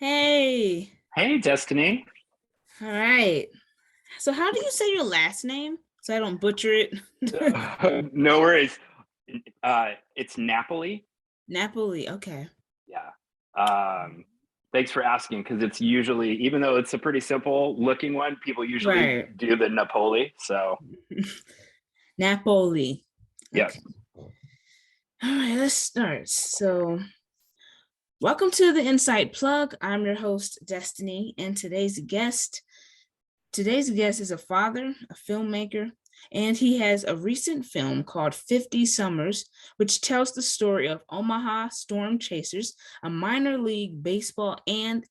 Hey, Hey, Destiny. all right. So how do you say your last name so I don't butcher it? No worries. It's Napoli. Napoli. Okay. Yeah. Thanks for asking because it's usually, even though it's a pretty simple looking one, people usually Right. do the Napoli. So, Napoli. yeah. Okay. All right, let's start. So, welcome to the Insight Plug. I'm your host, Destiny, and today's guest is a father, a filmmaker, and he has a recent film called 50 Summers, which tells the story of Omaha Storm Chasers, a minor league baseball team,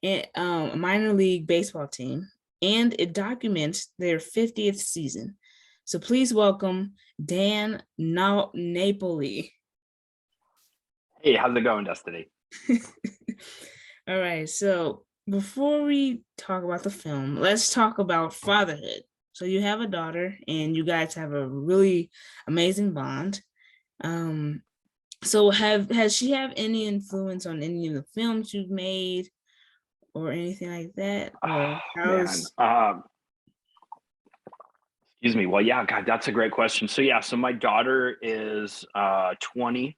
and a minor league baseball team, and it documents their 50th season. So please welcome Dan Napoli. Hey, how's it going, Destiny? All right, so before we talk about the film, let's talk about fatherhood. So you have a daughter and you guys have a really amazing bond. Um, so has she have any influence on any of the films you've made or anything like that? Or Man. how's Excuse me. Well, yeah, God, that's a great question. So, yeah, so my daughter is 20.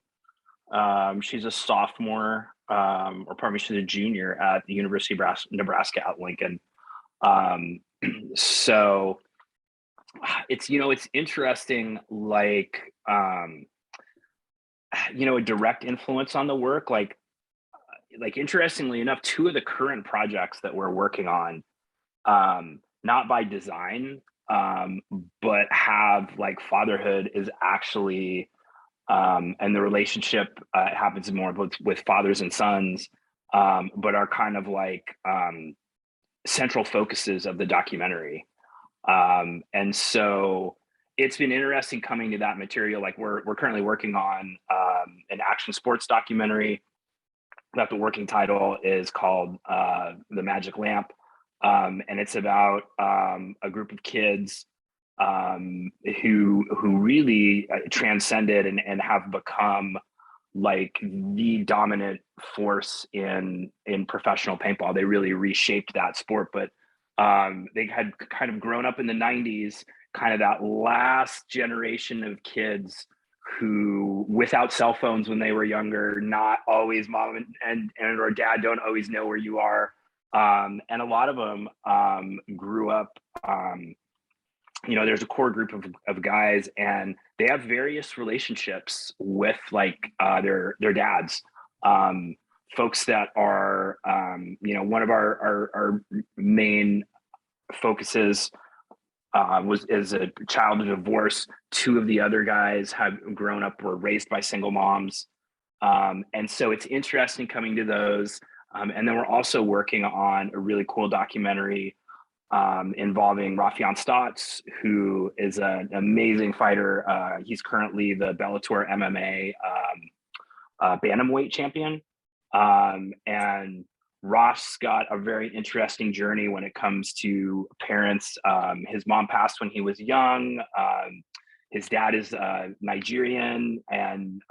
She's a sophomore, or pardon me, she's a junior at the University of Nebraska at Lincoln. Um, so it's interesting, like, a direct influence on the work. Like interestingly enough, two of the current projects that we're working on, not by design, um, but have like fatherhood is actually, and the relationship happens more with fathers and sons, but are kind of like central focuses of the documentary. And so it's been interesting coming to that material. Like we're currently working on an action sports documentary that the working title is called The Magic Lamp. And it's about a group of kids who really transcended and have become like the dominant force in professional paintball. They really reshaped that sport, but they had kind of grown up in the 90s, kind of that last generation of kids who, without cell phones when they were younger, not always mom and or dad don't always know where you are. And a lot of them grew up, there's a core group of guys, and they have various relationships with like their dads. Folks that are, one of our main focuses is a child of divorce. Two of the other guys have grown up, were raised by single moms. And so it's interesting coming to those. And then we're also working on a really cool documentary involving Rafian Stotts, who is an amazing fighter. He's currently the Bellator MMA bantamweight champion. And Ross got a very interesting journey when it comes to parents. His mom passed when he was young. His dad is Nigerian, and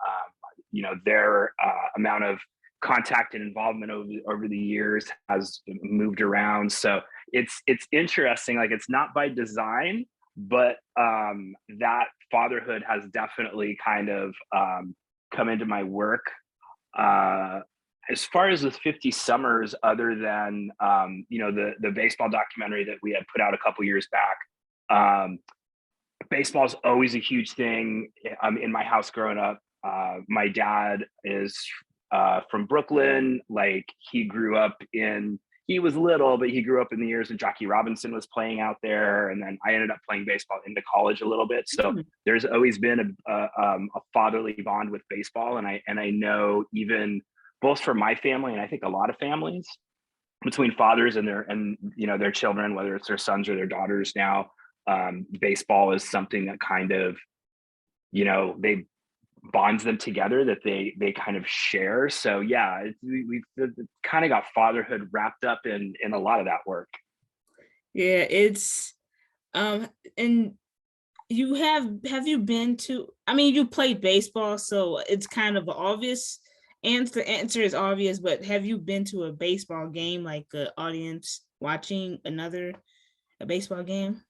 their amount of contact and involvement over the years has moved around. So it's interesting. Like, it's not by design, but that fatherhood has definitely kind of come into my work. As far as with 50 Summers, other than the baseball documentary that we had put out a couple years back, baseball is always a huge thing in my house growing up. My dad is from Brooklyn. Like, he was little, but he grew up in the years when Jackie Robinson was playing out there. And then I ended up playing baseball into college a little bit. So there's always been a fatherly bond with baseball. And I know, even both for my family, and I think a lot of families, between fathers and their children, whether it's their sons or their daughters now, baseball is something that kind of, they bonds them together, that they kind of share. So yeah, we've kind of got fatherhood wrapped up in a lot of that work. Yeah, it's and have you been to, I mean, you played baseball, so it's kind of obvious, and the answer is obvious, but have you been to a baseball game, like the audience watching a baseball game?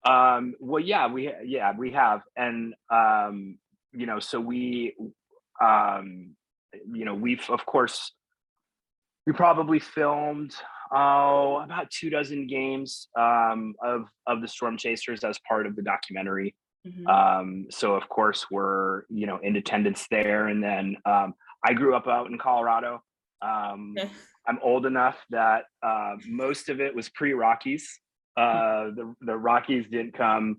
Well, yeah, we have. And so we've, of course, we probably filmed about 24 games of the Storm Chasers as part of the documentary. So of course we're in attendance there. And then I grew up out in Colorado. Yeah. I'm old enough that most of it was pre-Rockies. The Rockies didn't come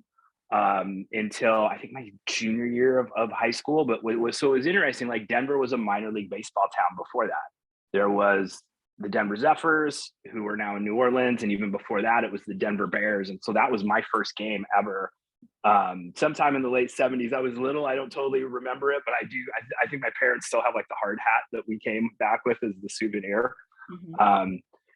until I think my junior year of high school. But it was interesting. Like, Denver was a minor league baseball town before that. There was the Denver Zephyrs, who are now in New Orleans, and even before that, it was the Denver Bears. And so that was my first game ever. Sometime in the late 70s. I was little. I don't totally remember it, but I do. I think my parents still have like the hard hat that we came back with as the souvenir.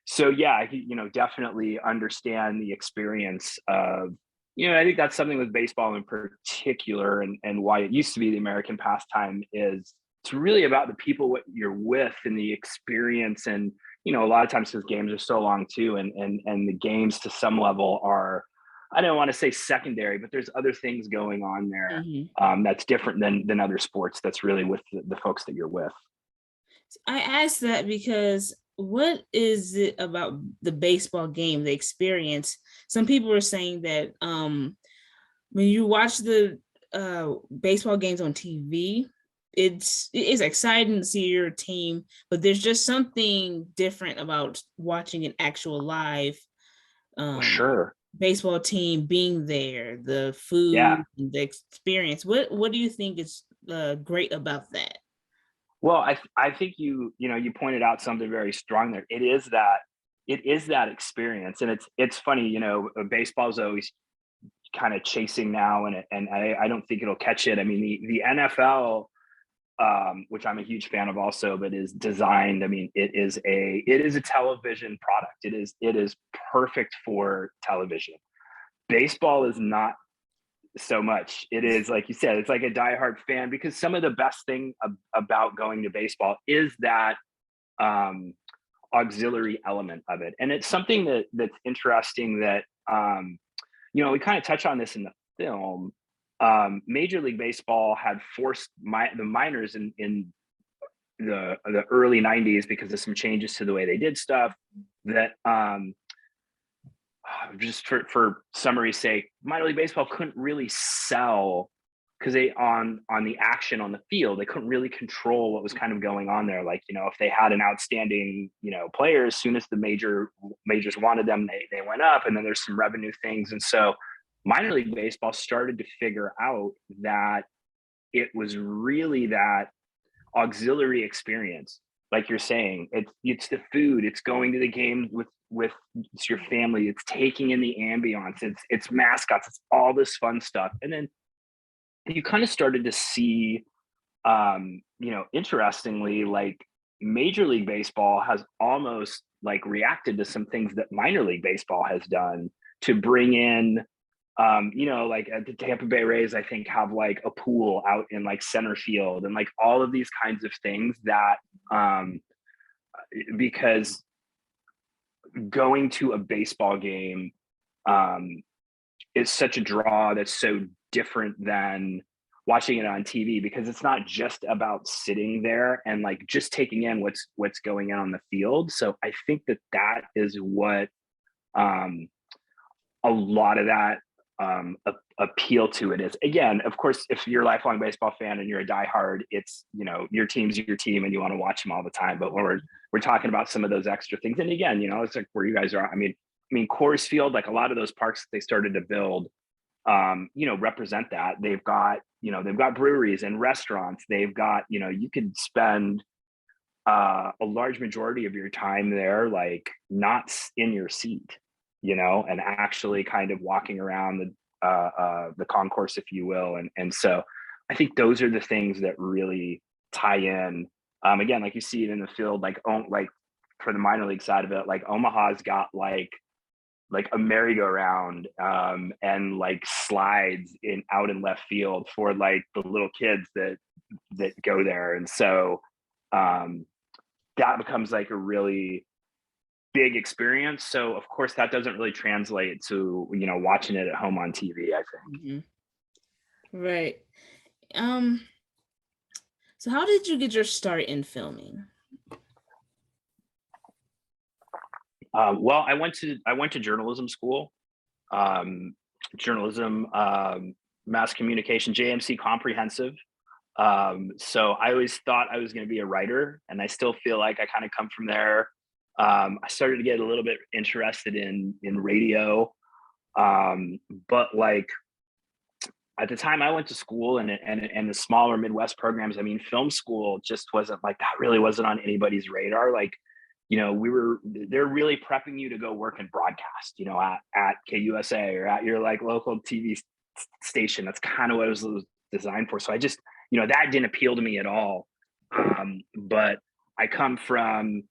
So yeah, I definitely understand the experience of, I think that's something with baseball in particular, and why it used to be the American pastime, is it's really about the people what you're with and the experience. And a lot of times, because games are so long too, and the games to some level are, I don't want to say secondary, but there's other things going on there that's different than other sports. That's really with the folks that you're with. I asked that because what is it about the baseball game, the experience? Some people are saying that when you watch the baseball games on TV, it's exciting to see your team, but there's just something different about watching an actual live Sure. baseball team, being there, the food, Yeah. the experience. What do you think is great about that? Well, I think you pointed out something very strong there. It is that experience. And it's funny, baseball is always kind of chasing now, and I don't think it'll catch it. I mean, the NFL, which I'm a huge fan of also, but is designed, I mean, it is a television product. It is perfect for television. Baseball is not so much. It is, like you said, it's like a diehard fan, because some of the best thing about going to baseball is that um, auxiliary element of it. And it's something that's interesting that, we kind of touch on this in the film. Major League Baseball had forced the minors in the early 90s, because of some changes to the way they did stuff, that just for summary's sake, minor league baseball couldn't really sell, because they on the action on the field, they couldn't really control what was kind of going on there. Like, if they had an outstanding, player, as soon as the majors wanted them, they went up, and then there's some revenue things. And so minor league baseball started to figure out that it was really that auxiliary experience, like you're saying. It's the food, it's going to the game with it's your family, it's taking in the ambiance, it's mascots, it's all this fun stuff. And then you kind of started to see, interestingly, like Major League Baseball has almost like reacted to some things that minor league baseball has done to bring in, like at the Tampa Bay Rays, I think, have like a pool out in like center field, and like all of these kinds of things that, because going to a baseball game is such a draw that's so different than watching it on TV, because it's not just about sitting there and like just taking in what's going on the field. So I think that is what a lot of that appeal to it is. Again, of course, if you're a lifelong baseball fan and you're a diehard, it's, your team's your team and you want to watch them all the time. But when we're talking about some of those extra things, and again, it's like where you guys are. I mean, Coors Field, like a lot of those parks they started to build, represent that. They've got breweries and restaurants. They've got, you could spend a large majority of your time there, like not in your seat, and actually kind of walking around the concourse, if you will. And so I think those are the things that really tie in. Again, like you see it in the field, like for the minor league side of it, like Omaha's got like a merry-go-round and like slides out in left field for like the little kids that go there. And so that becomes like a really big experience. So of course that doesn't really translate to, watching it at home on TV, I think. Mm-hmm. Right. So how did you get your start in filming? Well, I went to journalism school, journalism, mass communication, JMC comprehensive. So I always thought I was going to be a writer, and I still feel like I kind of come from there. I started to get a little bit interested in radio, but like at the time I went to school and the smaller Midwest programs, film school just wasn't like that. Really wasn't on anybody's radar. Like, they're really prepping you to go work in broadcast, at KUSA or at your like local TV station. That's kind of what it was designed for. So I just, that didn't appeal to me at all. But I come from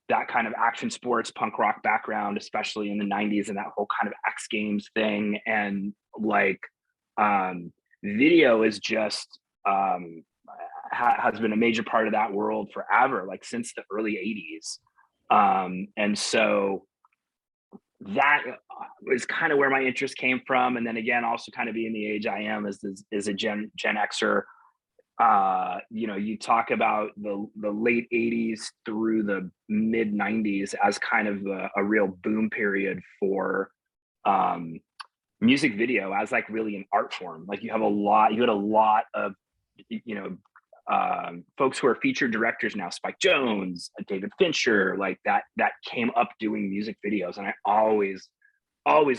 that kind of action sports punk rock background, especially in the 90s, and that whole kind of X Games thing. And like video is just has been a major part of that world forever, like since the early 80s. And so that is kind of where my interest came from. And then again, also kind of being the age I am as a Gen Xer, you talk about the late 80s through the mid 90s as kind of a real boom period for music video as like really an art form. Like you had a lot of, folks who are featured directors now, Spike Jonze, David Fincher, like that came up doing music videos. And I always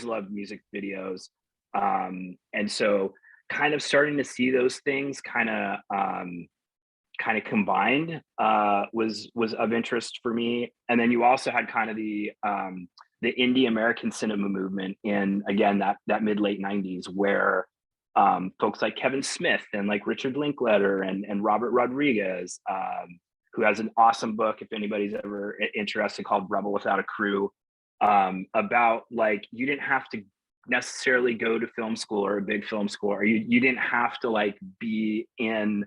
loved music videos. And so kind of starting to see those things kind of combined was of interest for me. And then you also had kind of the indie American cinema movement in, again, that mid late 90s, where folks like Kevin Smith and like Richard Linklater and Robert Rodriguez, who has an awesome book, if anybody's ever interested, called Rebel Without a Crew, about like, you didn't have to necessarily go to film school or a big film school, or you didn't have to like be in,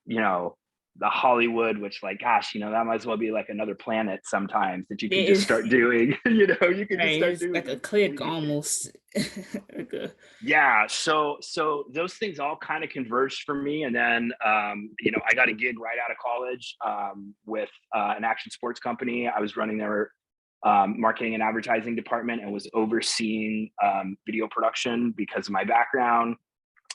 you know, the Hollywood, which like, gosh, you know, that might as well be like another planet sometimes that you can just It, start doing, you know, you can just right, start it's doing like a click anything. almost. Like Yeah, so those things all kind of converged for me, and then you know, I got a gig right out of college with an action sports company. I was running their marketing and advertising department and was overseeing video production because of my background.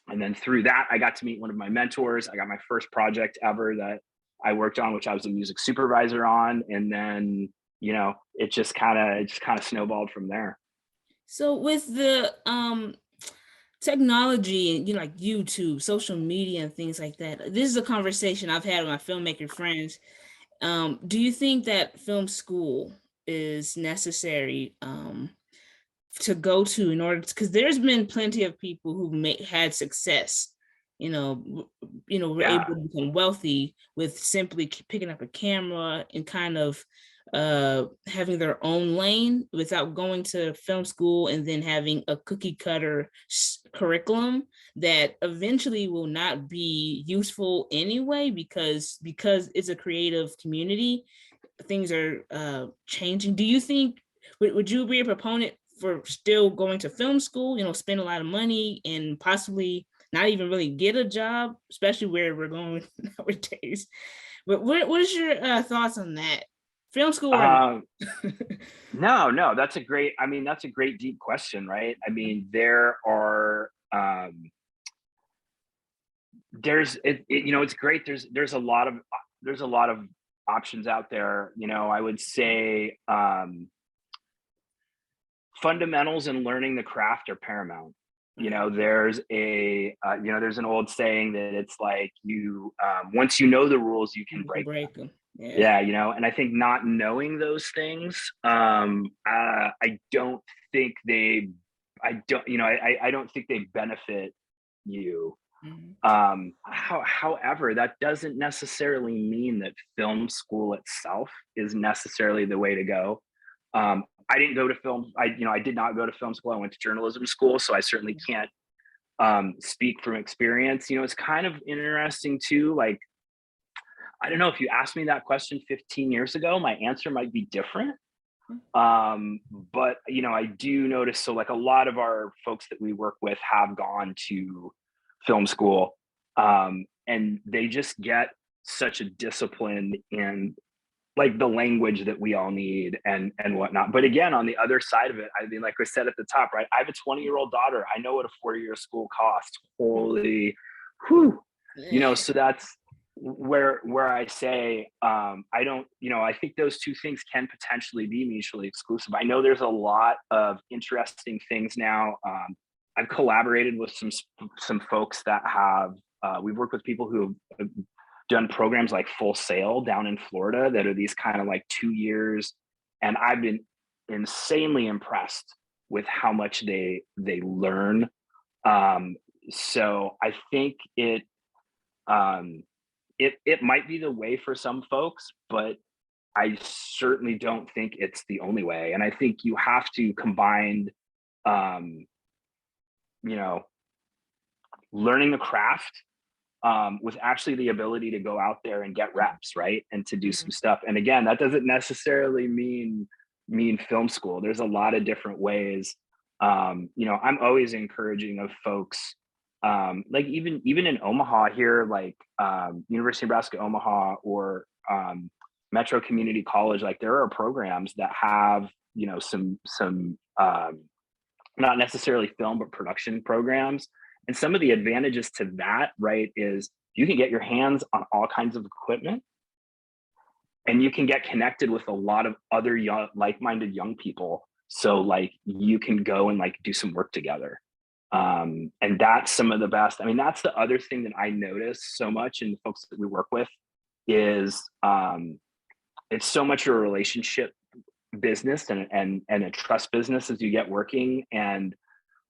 And then through that, I got to meet one of my mentors. I got my first project ever that I worked on, which I was a music supervisor on, and then you know, it just kind of snowballed from there. so with the technology and like YouTube, social media and things like that. This is a conversation I've had with my filmmaker friends. Do you think that film school is necessary to go to in order, because there's been plenty of people who had success, were able Yeah. to become wealthy with simply picking up a camera and kind of having their own lane without going to film school and then having a cookie cutter curriculum that eventually will not be useful anyway, because it's a creative community. Things are changing. Do you think, would you be a proponent for still going to film school, spend a lot of money and possibly not even really get a job, especially where we're going nowadays? But what is your thoughts on that? Film school or Um, not? no, that's a great deep question, right? I mean, you know, it's great. There's a lot of options out there. You know, I would say fundamentals and learning the craft are paramount. You Right. know, there's an old saying that it's like once you know the rules, you can You can break them. break them. Yeah. Yeah, you know, and I think not knowing those things, I don't think they, I don't, you know, I don't think they benefit you. Mhm. However, that doesn't necessarily mean that film school itself is necessarily the way to go. I didn't go to film. I did not go to film school. I went to journalism school, so I certainly can't speak from experience. You know, it's kind of interesting too. Like, I don't know, if you asked me that question 15 years ago, my answer might be different. But you know, I do notice, so like a lot of our folks that we work with have gone to film school, and they just get such a discipline in like the language that we all need and whatnot. But again, on the other side of it, I mean, like I said at the top, right? I have a 20-year-old daughter. I know what a 4-year school costs. Holy, whew. You know, Yeah. so that's where I say, I don't, you know, I think those two things can potentially be mutually exclusive. I know there's a lot of interesting things now. I've collaborated with some folks that have we've worked with people who have done programs like Full Sail down in Florida that are these kind of like 2 years, and I've been insanely impressed with how much they learn. Um, so I think um, it might be the way for some folks, but I certainly don't think it's the only way. And I think you have to combine, um, you know, learning the craft with actually the ability to go out there and get reps, right? And to do some Mhm. stuff. And again, that doesn't necessarily mean film school. There's a lot of different ways. You know, I'm always encouraging of folks, like even in Omaha here, like University of Nebraska Omaha or Metro Community College, like there are programs that have, you know, some not necessarily film but production programs. And some of the advantages to that, right, is you can get your hands on all kinds of equipment and you can get connected with a lot of other young like-minded young people, so like you can go and like do some work together. And that's some of the best. I mean, that's the other thing that I notice so much in the folks that we work with is it's so much a relationship business and a trust business as you get working. And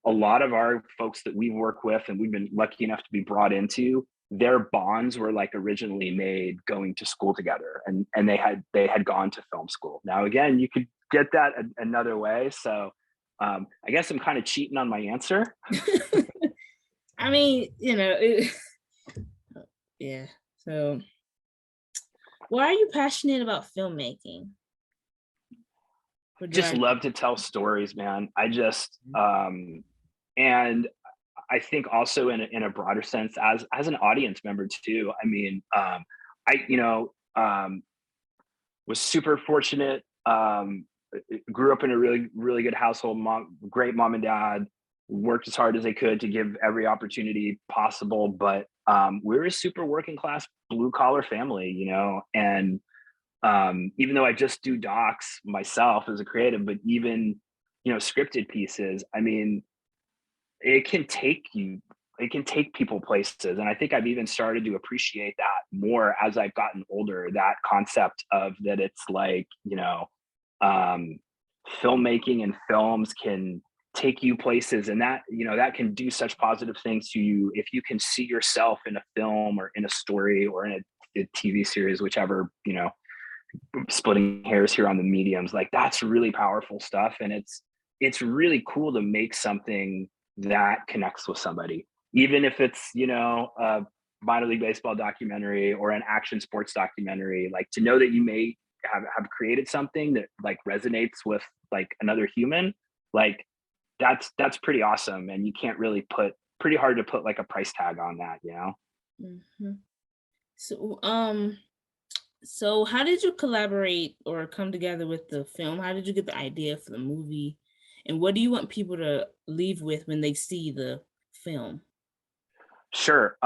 a lot of our folks that we work with and we've been lucky enough to be brought into, their bonds were like originally made going to school together, and they had gone to film school. Now again, you could get that another way. So I guess I'm kind of cheating on my answer. I mean, yeah. So, why are you passionate about filmmaking? What Just drives love to tell stories, man. I just and I think also in a broader sense as an audience member too. I mean, I was super fortunate. Grew up in a really good household. Great mom and dad. Worked as hard as they could to give every opportunity possible, but we're a super working class blue collar family, and even though I just do docs myself as a creative, but even scripted pieces, I mean, it can take you it can take people places, and I think I've even started to appreciate that more as I've gotten older, that concept of that it's like, um filmmaking and films can take you places, and that that can do such positive things to you if you can see yourself in a film or in a story or in a TV series, whichever, splitting hairs here on the mediums. Like, that's really powerful stuff, and it's really cool to make something that connects with somebody, even if it's a minor league baseball documentary or an action sports documentary. Like, to know that you may have created something that like resonates with like another human, like that's pretty awesome, and you can't really pretty hard to put like a price tag on that. Mhm. So, so how did you collaborate or come together with the film? How did you get the idea for the movie? And what do you want people to leave with when they see the film? Sure.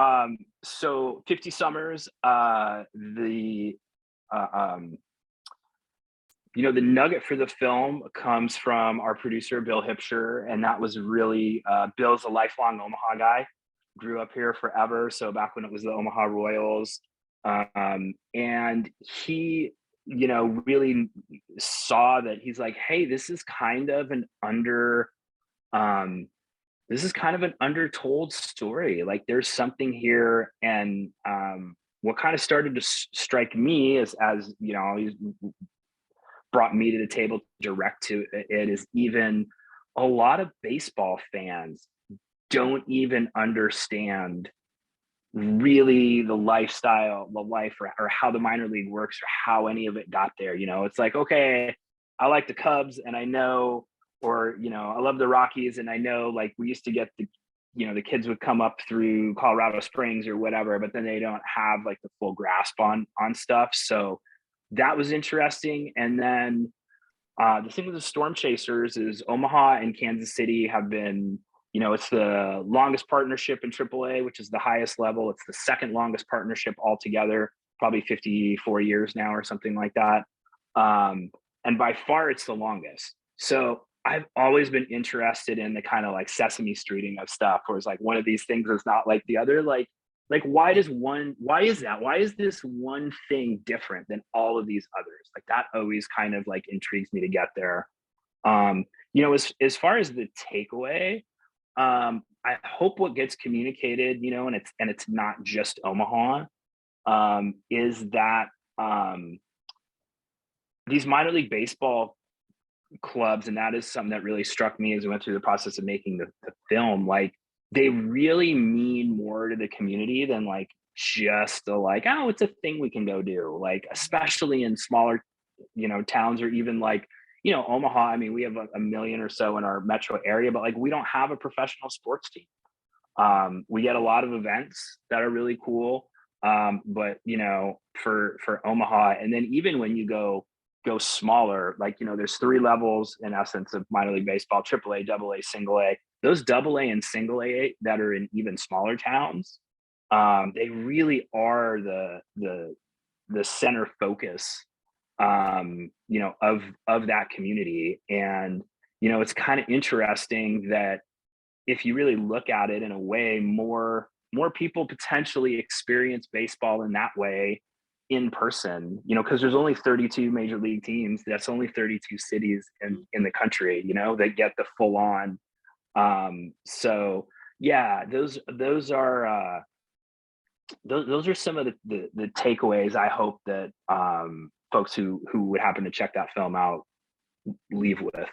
So 50 Summers, the uh, um, the nugget for the film comes from our producer, Bill Hipsher, and that was really Bill's a lifelong Omaha guy, grew up here forever. So back when it was the Omaha Royals, and he, really saw that. He's like, hey, um, this is kind of an undertold story. Like, there's something here, and what kind of started to strike me as he's brought me to the table direct to it is even a lot of baseball fans don't even understand really the lifestyle, the life, or how the minor league works, or how any of it got there. It's like, okay, I like the Cubs, and I know, or I love the Rockies, and I know, like, we used to get the kids would come up through Colorado Springs or whatever, but then they don't have like the full grasp on stuff. So that was interesting. And then the thing with the Storm Chasers is Omaha and Kansas City have been, it's the longest partnership in AAA, which is the highest level. It's the second longest partnership altogether, probably 54 years now or something like that. And by far, it's the longest. So I've always been interested in the kind of like Sesame Streeting of stuff, where it's like one of these things is not like the other. Like why is that? Why is this one thing different than all of these others? Like, that always kind of like intrigues me to get there. As far as the takeaway, I hope what gets communicated, and it's not just Omaha, is that these minor league baseball clubs, and that is something that really struck me as we went through the process of making the film. Like, they really mean more to the community than like just the like, oh, it's a thing we can go do. Like, especially in smaller, towns, or even like, Omaha. I mean, we have a million or so in our metro area, but like, we don't have a professional sports team. We get a lot of events that are really cool. But for Omaha, and then even when you go smaller, like, there's three levels in essence of minor league baseball: AAA, AA, single A. Those AA and single A that are in even smaller towns, they really are the center focus, of that community. And it's kind of interesting that if you really look at it in a way, more people potentially experience baseball in that way in person, because there's only 32 major league teams. That's only 32 cities in the country, that get the full on. So yeah, those are some of the takeaways I hope that folks who would happen to check that film out leave with.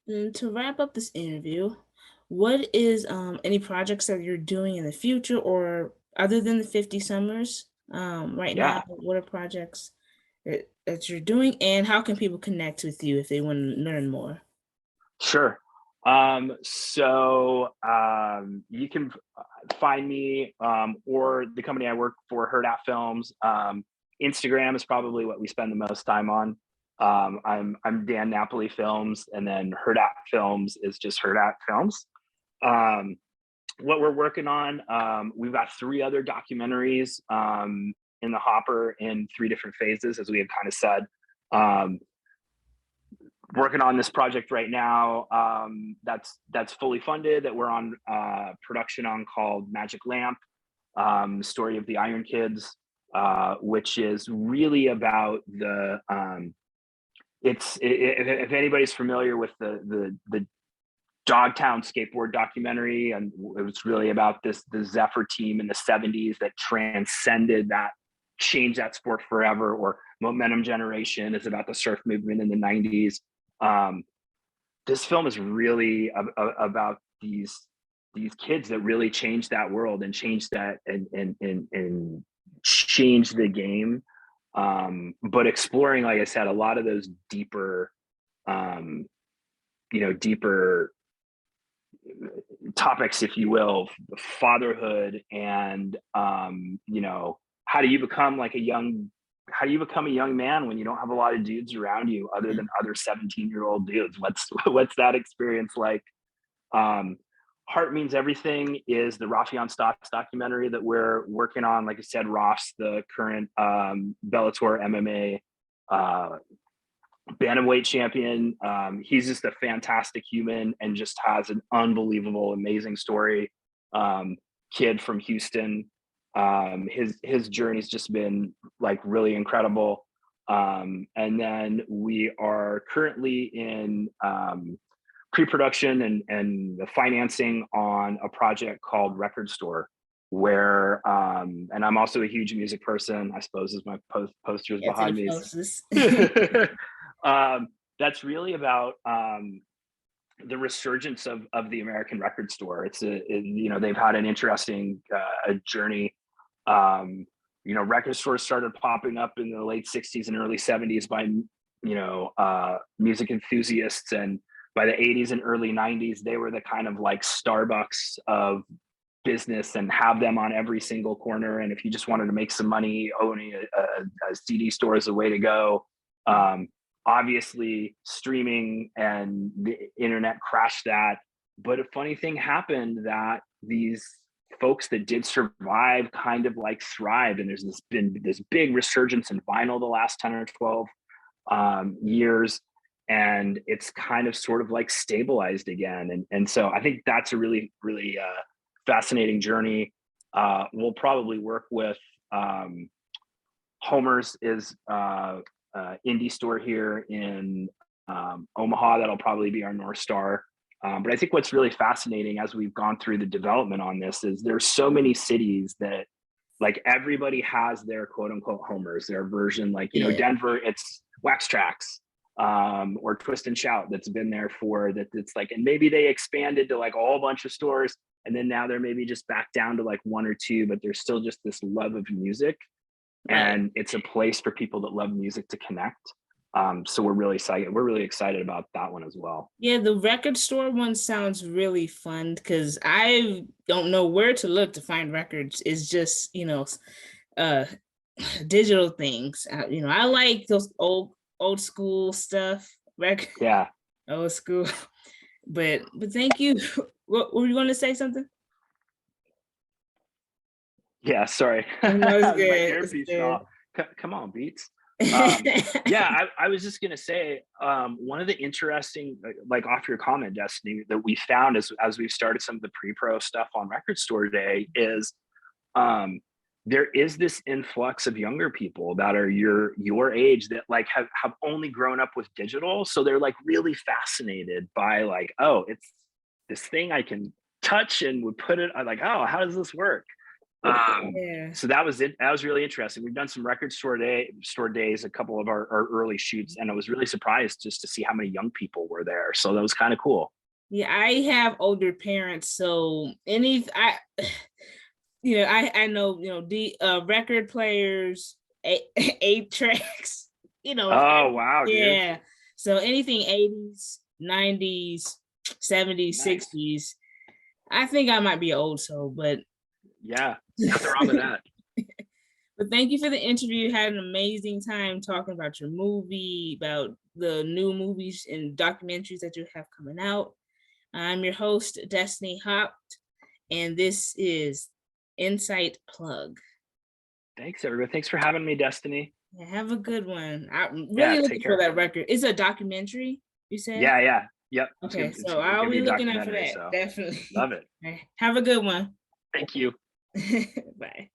And to wrap up this interview, what is any projects that you're doing in the future or other than the 50 summers right now? Yeah, What are projects that you're doing, and how can people connect with you if they want to learn more? sure. You can find me or the company I work for, Herd at Films. Instagram is probably what we spend the most time on. I'm Dan Napoli Films, and then Herd at Films is just Herd at Films. Um, what we're working on, we've got 3 other documentaries in the hopper in 3 different phases, as we have kind of said. Um, Working on this project right now, that's fully funded, that we're on production on, called Magic Lamp, story of the Iron Kids, which is really about the if anybody's familiar with the Dogtown skateboard documentary, and it was really about the Zephyr team in the 70s that transcended that, changed that sport forever. Or Momentum Generation is about the surf movement in the 90s. um, this film is really about these kids that really changed that world, and changed that, and changed the game. But exploring, like I said, a lot of those deeper, um, deeper topics, if you will, fatherhood, and how do you become like a young how do you become a young man when you don't have a lot of dudes around you other than other 17-year-old dudes? What's that experience like? um Heart Means Everything is the Rafian Stocks documentary that we're working on. Like I said, Ross, the current Bellator MMA bantamweight champion. He's just a fantastic human and just has an unbelievable, amazing story. Kid from Houston. His journey's just been like really incredible. And then we are currently in pre-production and the financing on a project called Record Store, where and I'm also a huge music person, I suppose, as my posters Yeah, to the behind me. closest. That's really about the resurgence of the American record store. They've had an interesting journey. Record stores started popping up in the late 60s and early 70s by music enthusiasts, and by the 80s and early 90s they were the kind of like Starbucks of business, and have them on every single corner. And if you just wanted to make some money, owning a CD store is the way to go. Um, Obviously, streaming and the internet crashed that. But a funny thing happened, that these folks that did survive kind of like thrived. And been this big resurgence in vinyl the last 10 or 12 years. And it's kind of sort of like stabilized again. And so I think that's a really, really fascinating journey. We'll probably work with Homer's is indie store here in Omaha. That'll probably be our North Star. But I think what's really fascinating as we've gone through the development on this is there's so many cities that like everybody has their quote unquote Homers, their version. Like, Yeah. Denver, it's Wax Tracks, or Twist and Shout that's been there for that. It's like, and maybe they expanded to like a whole bunch of stores. And then now they're maybe just back down to like 1 or 2, but there's still just this love of music. Right. And it's a place for people that love music to connect. So we're really excited. We're really excited about that one as well. Yeah, the record store one sounds really fun because I don't know where to look to find records. It's just, uh digital things. I like those old school stuff, record Yeah. old school. But thank you. What were you going to say something? Yeah. Sorry. No, it's My good. It's earpiece fell off. good. Come on, Beats. Yeah, I was just gonna say, one of the interesting, like off your comment, Destiny, that we found as we've started some of the pre-pro stuff on Record Store Day is, um, there is this influx of younger people that are your age that like have only grown up with digital, so they're like really fascinated by like, oh, it's this thing I can touch and would put it. I'm like, oh, how does this work? Um, Yeah. so that was it. That was really interesting. We've done some record store days, a couple of our early shoots, and I was really surprised just to see how many young people were there. So that was kind of cool. Yeah, I have older parents, so I know, the record players, eight tracks, Oh wow, dude. yeah. So anything 80s, 90s, 70s, Nice. 60s. I think I might be old soul, but Yeah, nothing wrong with that. but thank you for the interview. Had an amazing time talking about your movie, about the new movies and documentaries that you have coming out. I'm your host, Destiny Hopt, and this is Insight Plug. Thanks, everybody. Thanks for having me, Destiny. Yeah, have a good one. I'm Yeah, really take looking for care. that record. It's a documentary, you said? Yeah, yeah, yep. Okay, It's so I'll gonna be be a looking out for documentary, that. so Definitely. love it. Have a good one. Thank you. Bye.